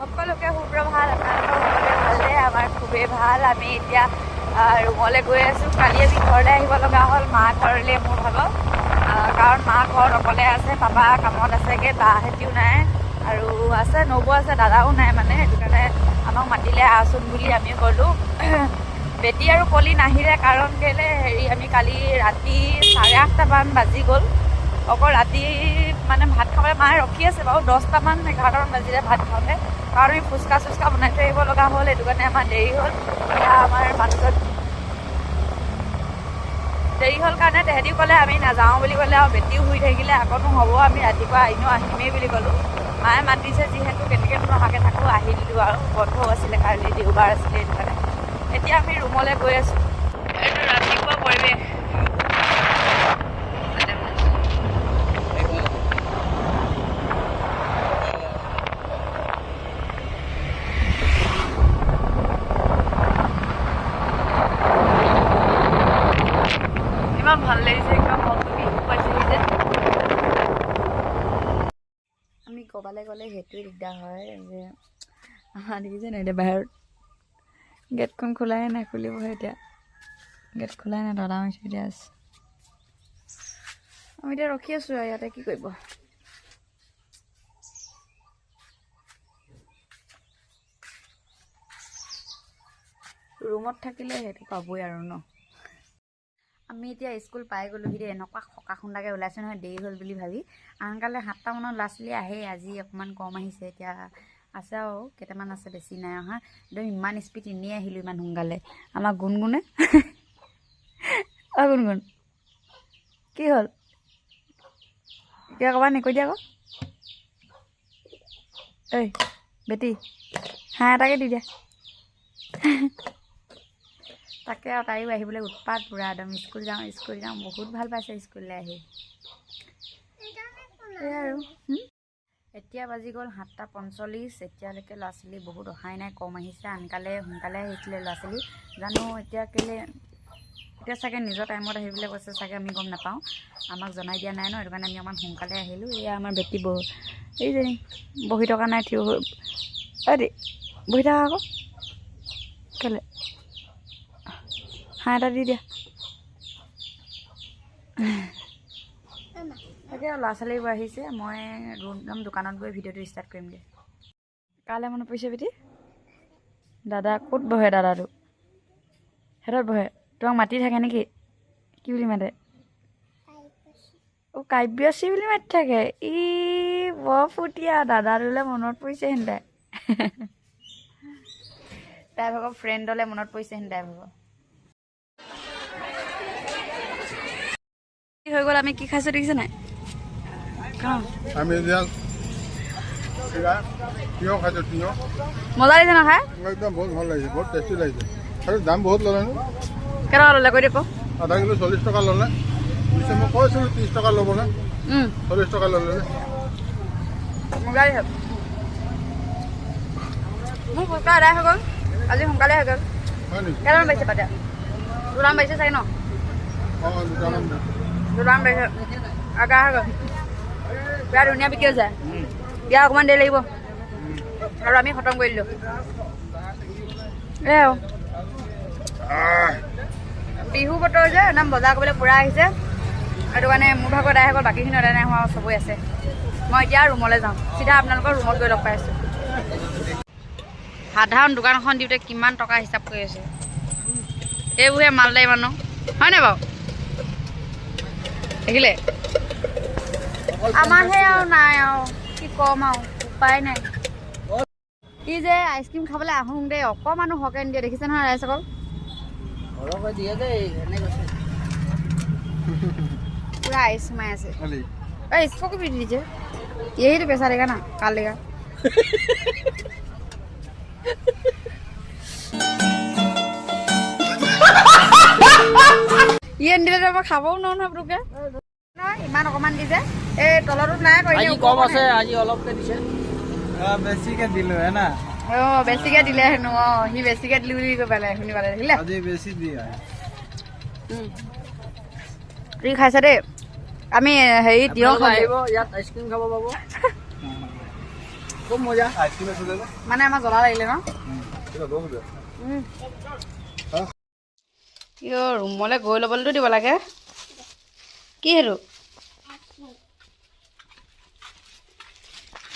সকলোকে সুপ্ৰভাত। আপোনালোকৰ ভালে? আমাৰ খুবেই ভাল। আমি এতিয়া ৰুমলৈ গৈ আছোঁ। কালি আমি ঘৰলৈ আহিব লগা হ'ল, মা ঘৰলৈ মোৰ ভাগৰ, কাৰণ মা ঘৰত অকলে আছে, পাপা কামত আছেগৈ, বাহঁতিও নাই, আৰু আছে নবৌ আছে, দাদাও নাই, মানে সেইটো কাৰণে আমাক মাতিলে আহচোন বুলি আমি গ'লোঁ। বেটি আৰু কলি নাহিলে, কাৰণ কেলৈ আমি কালি ৰাতি 8:30মান বাজি গ'ল। অকল ৰাতি মানে ভাত খাবলৈ মায়ে ৰখি আছে বাৰু, 10টামান 11টামান বাজিলে ভাত খাওঁতে, কাৰণ আমি ফুচকা চুচকা বনাই থৈ আহিব লগা হ'ল, সেইটো কাৰণে আমাৰ দেৰি হ'ল। এতিয়া আমাৰ মানুহজন দেৰি হ'ল কাৰণে তেহেঁতিও ক'লে আমি নাযাওঁ বুলি ক'লে, আৰু বেটিও শুই থাকিলে, আকৌনো হ'ব আমি ৰাতিপুৱা আহিমেই বুলি ক'লোঁ। মায়ে মাতিছে যিহেতু কেনেকৈনো নহাকৈ থাকোঁ, আহি দিলোঁ আৰু, বন্ধও আছিলে কালি, দেওবাৰ আছিলে, সেইটো কাৰণে। এতিয়া আমি ৰুমলৈ গৈ আছোঁ। এইটো ৰাতিপুৱা পৰিৱেশ। ইমান ভাল লাগিছে, একদম মনটো বিহু পাইছেহি যে। আমি ক'ৰবালৈ গ'লে সেইটোৱে দিগদাৰ হয় যে, দেখিছে নাই এতিয়া বাহিৰত গেটখন খোলাই নাই, খুলিবহে এতিয়া। গেট খোলাই নাই, দাদা মাৰিছোঁ এতিয়া আছে। আমি এতিয়া ৰখি আছোঁ আৰু ইয়াতে, কি কৰিব। ৰুমত থাকিলে সেইটো পাবই আৰু ন। আমি এতিয়া স্কুল পাই গ'লোহি দেই। এনেকুৱা সকা খুন্দাকৈ ওলাইছোঁ নহয়, দেৰি হ'ল বুলি ভাবি। আনকালে 7টামানত ল'ৰা ছোৱালী আহেই, আজি অকণমান কম আহিছে। এতিয়া আছে আৰু কেইটামান আছে, বেছি নাই অহা। একদম ইমান স্পীড এনেই আহিলোঁ ইমান সোনকালে। আমাৰ গুণগুণে অঁ গুণগুণ কি হ'ল, কিয় ক'বা নেকৈ দিয়া আকৌ। ঐ বেটি, হাঁহ এটাকে দি দিয়া। তাকে আৰু তাইও আহিবলৈ উৎপাত পুৰা, একদম স্কুল যাওঁ বহুত ভাল পাইছে স্কুললৈ আহি। সেয়াই আৰু এতিয়া বাজি গ'ল 7:45। এতিয়ালৈকে ল'ৰা ছোৱালী বহুত অহাই নাই, কম আহিছে। সোনকালে আহিছিলে ল'ৰা ছোৱালী, জানো এতিয়া কেলৈ, এতিয়া চাগে নিজৰ টাইমত আহিবলৈ কৈছে চাগে, আমি গম নাপাওঁ, আমাক জনাই দিয়া নাই ন, সেইটো কাৰণে আমি অকণমান সোনকালে আহিলোঁ। এয়া আমাৰ বেটি এইজনী বহি থকা নাই, থিয় হৈ বহি থকা আকৌ কেলৈ, হাঁহ এটা দি দিয়া। তাকে ল'ৰা ছোৱালীবোৰ আহিছে, মই একদম দোকানত গৈ ভিডিঅ'টো ষ্টাৰ্ট কৰিম দে। কালৈ মনত পৰিছে বেটি? দাদা ক'ত বহে? দাদাটো হেঁতত বহে, তোমাক মাতি থাকে নেকি? কি বুলি মাতে? অঁ কাব্যশ্ৰী বুলি মাতি থাকে। ই বৰ ফুটীয়া, দাদাটোলৈ মনত পৰিছে হেন তাই ভাগৰ ফ্ৰেণ্ডলৈ মনত পৰিছে হেন তাই ভাগৰ। কি হৈ গ'ল, আমি কি খাইছোঁ দেখিছে নাই? আমি এতিয়া তিয়ঁহ খাইছোঁ, তিয়ঁহ মজা লাগিছে নহয় খাই? একদম বহুত ভাল লাগিছে, বহুত টেষ্টি লাগিছে। আৰু দাম বহুত ল'লে ন? কেইটকা ল'লে কৈ দিব। আধা কিলো 40 টকা ল'লে। পিছে মই কৈছিলোঁ 30 টকা ল'বলৈ, 40 টকা ল'লে। মজা লাগিছে। মোৰ ফুচকা আদায় হৈ গ'ল, আজি সোনকালে হৈ গ'ল। হয় নেকি? কেইটামান বাজিছে পাতে? 2টামান বাজিছে চাগে ন? অঁ 2টামান। 2টামান বাজিছে, আদায় হৈ গ'ল। বিৰাট ধুনীয়া বিক্ৰী হৈছে। দিয়া অকণমান দেৰি লাগিব, আৰু আমি খতম কৰি দিলোঁ। আৰু বিহু বতৰ যে একদম বজাৰ কৰিবলৈ পূৰা আহিছে, সেইটো কাৰণে মোৰ ভাগৰ আদায় হৈ গ'ল, বাকীখিনি আদায় নাই হোৱা, চবৰে আছে। মই এতিয়া ৰুমলৈ যাওঁ, চিধা আপোনালোকৰ ৰুমত গৈ লগ পাই আছোঁ। সাধাৰণ দোকান এখন দিওঁতে কিমান টকা হিচাপ কৰি আছে, এইবোৰহে মালদাৰী মানুহ, হয়নে বাৰু? দেখিলে আমাৰহে আৰু নাই আৰু কি ক'ম আৰু, উপায় নাই। ই যে আইচক্ৰীম খাবলৈ আহোঁ দেই, অকণমানো সৰহকৈ নিদিয়ে, দেখিছে নহয় ৰাইজ অকল দিয়ে দেই, पूरा आइस में ऐसे इसको भी दीजिए, यही तो पैसा देगा ना, काल लेगा। ये निले तो मैं खाबो न ना ब्रुके ना इमान অকমান দিছে এই তলৰটো নাই কই আজি কম আছে, আজি অলপকে দিছে, বেছিকে দিলো হে না। অ বেছিকে দিলে হেনো, হি বেছিকে দিলি বুলি কৈ পালে, শুনি পালে দেখিলে আজি বেছি দিয়া। ই খাইছে দেই, আমি হেৰি তিয়ঁহ আহিব ইয়াত আইচক্ৰীম খাব পাব। খুব মজা আইসক্ৰিম আছে না মানে আমাৰ জ্বলা লাগিলে ন এটা দম দে ৰুমলৈ গৈ ল'বলৈতো দিব লাগে কি সেইটো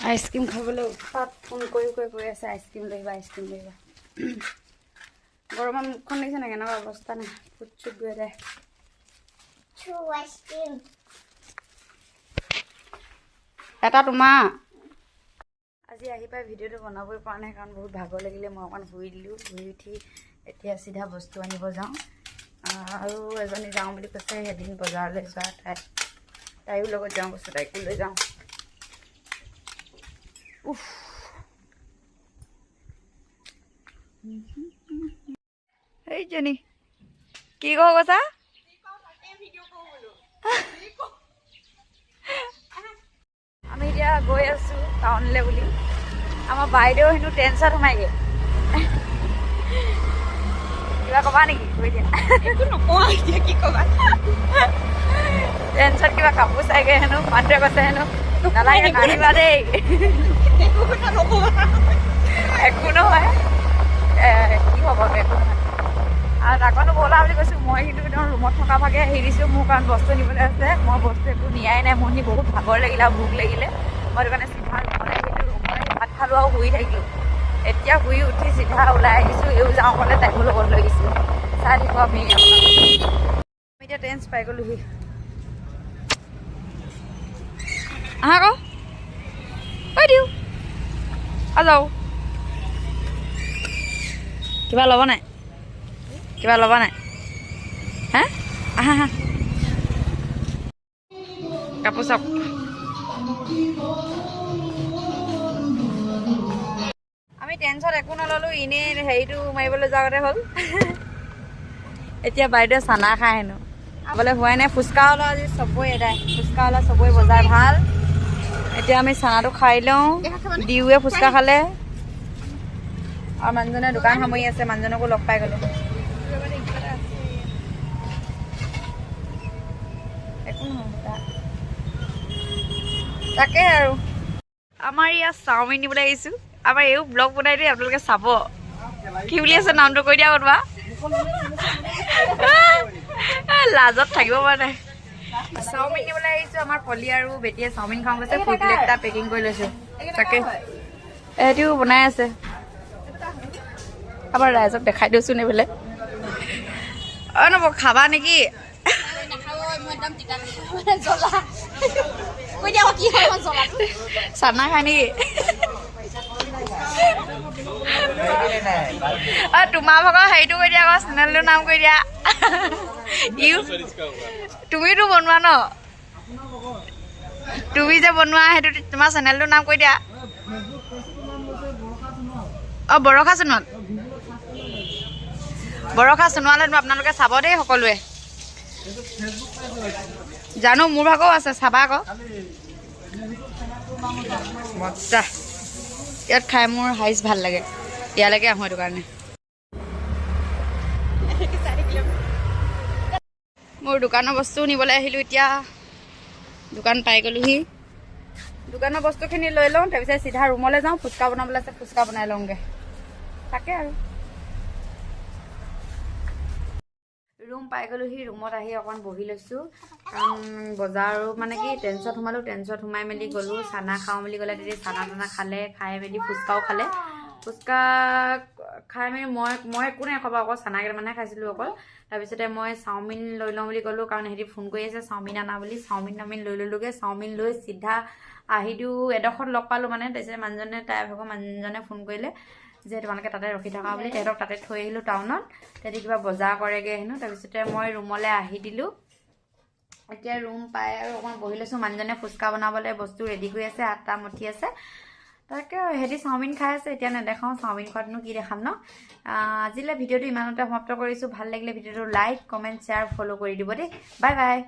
আইচক্ৰীম খাবলৈ উৎপাত ফোন কৰি আছে আইচক্ৰীম লৈ আহিবা গৰমত মুখখন দেখিছে নাই কেনেকুৱা অৱস্থা নাই ফুট চুট গৈ যায় এটা তোমাৰ আজি আহি পাই ভিডিঅ'টো বনাবই পৰা নাই কাৰণ বহুত ভাগৰ লাগিলে মই অকণ শুই দিলোঁ শুই উঠি এতিয়া চিধা বস্তু আনিব যাওঁ আৰু এজনী যাওঁ বুলি কৈছে এদিন বজাৰলৈ যোৱা তাইও লগত যাওঁ কৈছে তাইকো লৈ যাওঁ উফ এইজনী কি কওঁ কৈছা আমি এতিয়া গৈ আছোঁ টাউনলৈ বুলি আমাৰ বাইদেউ হেনো টেনচন সোমাইগৈ কিবা ক'বা নেকি কৈ দিয়া একো নকওঁ এতিয়া কি ক'বা টেনচন কিবা কাপোৰ চাইগৈ হেনো মানুহে কৈছে হেনো নালাগে নানিবা দেই একো নহয় কি হ'ব একো নহয় আৰু তাকনো ব'লা বুলি কৈছোঁ মই কিন্তু একদম ৰুমত থকা ভাগে আহি দিছোঁ মোৰ কাৰণ বস্তু নিবলৈ আছে মই বস্তু একো নিয়াই নাই মোৰ বহুত ভাগৰ লাগিলে আৰু ভোক লাগিলে মই সেইটো কাৰণে চিধা ৰুমলৈ আহিলোঁ ৰুমলৈ ভাত খালোঁ আৰু শুই থাকিলোঁ এতিয়া শুই উঠি চিধা ওলাই আহিছোঁ এও যাওঁ ক'লে তাইকো লগত লৈ গৈছোঁ চাই থাকিব আমি এতিয়া টেঞ্চ পাই গ'লোহি আহা আকৌ কৈ দিওঁ যাওঁ কিবা ল'ব নাই কিবা ল'ব নাই হা আহা হা কাপোৰ চাওক আমি টেনচন একো নল'লোঁ এনেই হেৰিটো মাৰিবলৈ যাওঁতে হ'ল এতিয়া বাইদেৱে চানা খাই হেনো খাবলৈ হোৱাই নাই ফুচকা ওলা আজি চবৰে এদাই ফুচকা ওলা চবৰে বজাৰ ভাল এতিয়া আমি চানাটো খাই লওঁ দিওৱে ফুচকা খালে আৰু মানুহজনে দোকান সামৰি আছে মানুহজনকো লগ পাই গ'লোঁ একো নহয় তাকে আৰু আমাৰ ইয়াত চাওমিন নিবলৈ আহিছোঁ আমাৰ এইও ব্লগ বনাই দিয়ে আপোনালোকে চাব কি বুলি আছে নামটো কৈ দিয়া কোনোবা লাজত থাকিব পৰা নাই চাওমিন নিবলৈ আহিছোঁ আমাৰ পলি আৰু বেটিয়ে চাওমিন খাওঁ গৈছে ফুল প্লেট এটা পেকিং কৰি লৈছোঁ তাকে এহেঁতিও বনাই আছে আমাৰ ৰাইজক দেখাই দিওঁচোন এইফালে নব খাবা নেকি চানা খাই নেকি তোমাৰ ভাগৰ হেৰিটো কৈ দিয়া আকৌ চেনেলটোৰ নাম কৈ দিয়া তুমিতো বনোৱা ন তুমি যে বনোৱা সেইটো তোমাৰ চেনেলটোৰ নাম কৈ দিয়া বৰষা সোণোৱালেনো আপোনালোকে চাব দেই সকলোৱে জানো মোৰ ভাগৰো আছে চাবা আকৌ মজা ইয়াত খাই মোৰ হাইচ ভাল লাগে ইয়ালৈকে আহোঁ সেইটো কাৰণে মোৰ দোকানৰ বস্তু নিবলৈ আহিলোঁ এতিয়া দোকান পাই গ'লোহি দোকানৰ বস্তুখিনি লৈ লওঁ তাৰপিছত চিধা ৰুমলৈ যাওঁ ফুচকা বনাবলৈ আছে ফুচকা বনাই লওঁগৈ তাকে আৰু ৰুম পাই গ'লোহি ৰুমত আহি অকণ বহি লৈছোঁ কাৰণ বজাৰো মানে কি টেঞ্চত সোমালোঁ টেঞ্চত সোমাই মেলি গ'লোঁ চানা খাওঁ বুলি ক'লে তেতিয়া চানা টানা খালে খাই মেলি ফুচকাও খালে ফুচকা খাই মেলি মই একো নাই খবৰ অকল চানা কেইটামানহে খাইছিলোঁ অকল তাৰপিছতে মই চাওমিন লৈ লওঁ বুলি ক'লোঁ কাৰণ সিহঁতি ফোন কৰি আছে চাওমিন আনা বুলি চাওমিন লৈ ল'লোগৈ চাওমিন লৈ চিধা আহি দিওঁ এডোখৰত লগ পালোঁ মানে তাৰপিছত মানুহজনে তাইৰ ভাগৰ মানুহজনে ফোন কৰিলে যে তোমালোকে তাতে ৰখি থকা বুলি তেহেঁতক তাতে থৈ আহিলোঁ টাউনত তেহেঁতি কিবা বজাৰ কৰেগৈ হেনো তাৰপিছতে মই ৰুমলৈ আহি দিলোঁ এতিয়া ৰুম পাই আৰু অকণমান বহি লৈছোঁ মানুহজনে ফুচকা বনাবলৈ বস্তু ৰেডি কৰি আছে আটা মঠি আছে তাকে সিহঁতি চাওমিন খাই আছে এতিয়া নেদেখাওঁ চাওমিন খোৱাতনো কি দেখাম ন আজিলৈ ভিডিঅ'টো ইমানতে সমাপ্ত কৰিছোঁ ভাল লাগিলে ভিডিঅ'টো লাইক কমেণ্ট শ্বেয়াৰ ফ'ল' কৰি দিব দেই বাই বাই